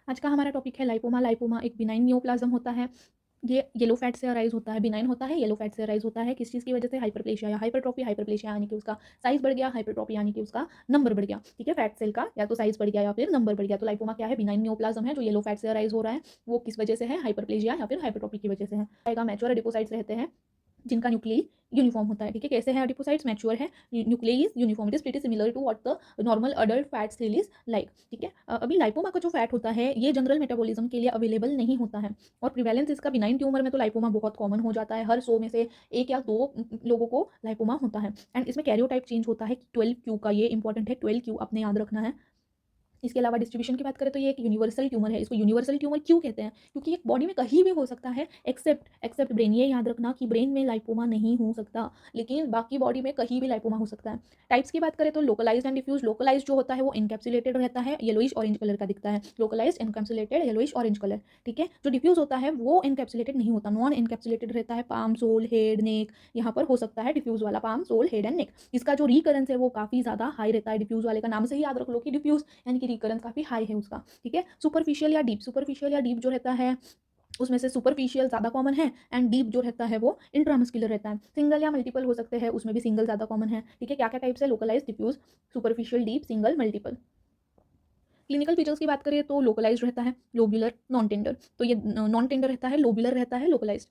आज का हमारा टॉपिक है लाइपोमा। लाइपोमा एक बिनाइन नियोप्लाज्म होता है। ये येलो फैट से अराइज होता है, बिनाइन होता है, येलो फैट से अराइज होता है। किस चीज़ की वजह से? हाइपरप्लेशिया या हाइपरट्रॉफी। हाइपरप्लेशिया यानी कि उसका साइज बढ़ गया, हाइपरट्रॉफी यानी कि उसका नंबर बढ़ गया। ठीक है, फैट सेल का या तो साइज बढ़ गया या फिर नंबर बढ़ गया। तो लाइपोमा क्या है? बिनाइन नियोप्लाज्म है जो येलो फैट से अराइज हो रहा है। वो किस वजह से है? हाइपरप्लेशिया या फिर हाइपरट्रॉफी की वजह से है। आएगा मैच्योर एडिपोसाइट्स रहते हैं जिनका न्यूक्लियस यूनिफॉर्म होता है। ठीक है, कैसे है एडिपोसाइट्स? मैच्योर है, nucleus uniform, it is pretty similar to what the normal adult fat cell is like. ठीक है, अभी लाइपोमा का जो फैट होता है ये जनरल मेटाबॉलिज्म के लिए अवेलेबल नहीं होता है और प्रिवेलेंस इसका बिनाइन ट्यूमर में तो लाइपोमा बहुत कॉमन हो जाता है। हर 100 में से 1 या 2 लोगों को लाइपोमा होता है। एंड इसमें कैरियोटाइप चेंज होता है 12q का, ये इंपॉर्टेंट है, 12q आपने याद रखना है। इसके अलावा डिस्ट्रीब्यूशन की बात करें तो ये एक यूनिवर्सल ट्यूमर है। इसको यूनिवर्सल ट्यूमर क्यों कहते हैं? क्योंकि ये बॉडी में कहीं भी हो सकता है एक्सेप्ट ब्रेन। ये याद रखना कि ब्रेन में लाइपोमा नहीं हो सकता, लेकिन बाकी बॉडी में कहीं भी लाइपोमा हो सकता है। टाइप्स की बात करें तो लोकलाइज्ड एंड डिफ्यूज। लोकलाइज्ड जो होता है वो इनकैप्सुलेटेड रहता है, येलोइश ऑरेंज कलर का दिखता है। Localised, encapsulated, yellowish orange colour. ठीक है, जो डिफ्यूज होता है वो इनकैप्सुलेटेड नहीं होता, नॉन इनकैप्सुलेटेड रहता है। पाम, सोल, हेड, नेक, यहाँ पर हो सकता है डिफ्यूज वाला palm, sole, head and neck. इसका जो रिकरेंस है वो काफ़ी ज़्यादा हाई रहता है। डिफ्यूज वाले का नाम से ही याद रख लो कि डिफ्यूज यानी कि रिकरेंस काफ़ी हाई है उसका। ठीक है, सुपरफिशियल या डीप। सुपरफिशियल या डीप जो रहता है उसमें से सुपरफिशियल ज़्यादा कॉमन है एंड डीप जो रहता है वो इंट्रामस्कुलर रहता है। सिंगल या मल्टीपल हो सकते हैं, उसमें भी सिंगल ज़्यादा कॉमन है। ठीक है, क्या क्या टाइप्स है? Localise, diffuse, superficial, deep, single, multiple. Clinical features की बात करें तो लोकलाइज रहता है, लोब्यूलर, नॉन टेंडर। तो ये नॉन टेंडर रहता है, लोब्यूलर रहता है, लोकलाइज।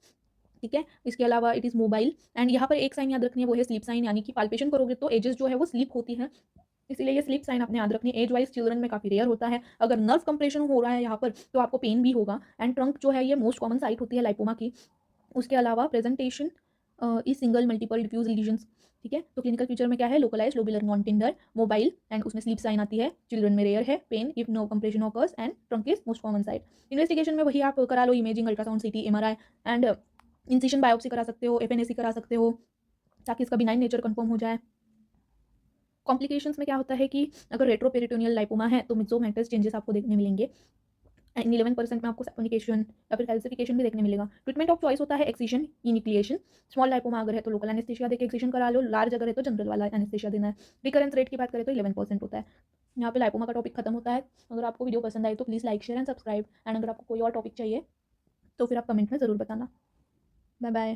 ठीक है, इसके अलावा इट इज़ मोबाइल एंड यहाँ पर एक साइन याद रखनी है, वो है स्लीप साइन, यानी कि पाल्पेशन करोगे तो एजेस जो है वो स्लीप होती है, इसीलिए ये स्लीप साइन आपने याद रखनी है। एज वाइज चिल्ड्रन में काफ़ी रेयर होता है। अगर नर्व कंप्रेशन हो रहा है यहाँ पर तो आपको पेन भी होगा। एंड ट्रंक जो है ये मोस्ट कॉमन साइट होती है लाइपोमा की। उसके अलावा presentation is single, multiple, diffuse lesions. ठीक है, तो क्लिनिकल फीचर में क्या है? Localise, lobular, non tender, mobile and उसमें स्लीप साइन आती है, चिल्ड्रन में रेयर है, pain if no compression occurs and trunk is most common site. Investigation में वही आप करा लो, imaging, ultrasound, CT, MRI and incision biopsy करा सकते हो, एफएनएसी करा सकते हो, ताकि इसका बिनाइन नेचर कंफर्म हो जाए। कॉम्प्लिकेशंस में क्या होता है कि अगर रेट्रोपेरिटोनियल लाइपोमा है तो मिक्सोमेटस चेंजेस आपको देखने मिलेंगे। एंड 11% में आपको सैपोनिकेशन या फिर कैल्सिफिकेशन भी देखने मिलेगा। ट्रीटमेंट ऑफ चॉइस होता है एक्सीशन, इनिक्लिएशन। स्मॉल लाइपोमा अगर है तो लोकल एनेस्थेशिया देके एक्सीशन करा लो, लार्ज अगर है तो जनरल वाला एनेस्थेशिया देना है। रिकरेंस रेट की बात करें तो 11% होता है। यहाँ पे लाइपोमा का टॉपिक खत्म होता है। अगर आपको वीडियो पसंद आए तो please like, share and subscribe. And अगर आपको कोई और टॉपिक चाहिए तो फिर आप कमेंट में ज़रूर बताना। Bye bye.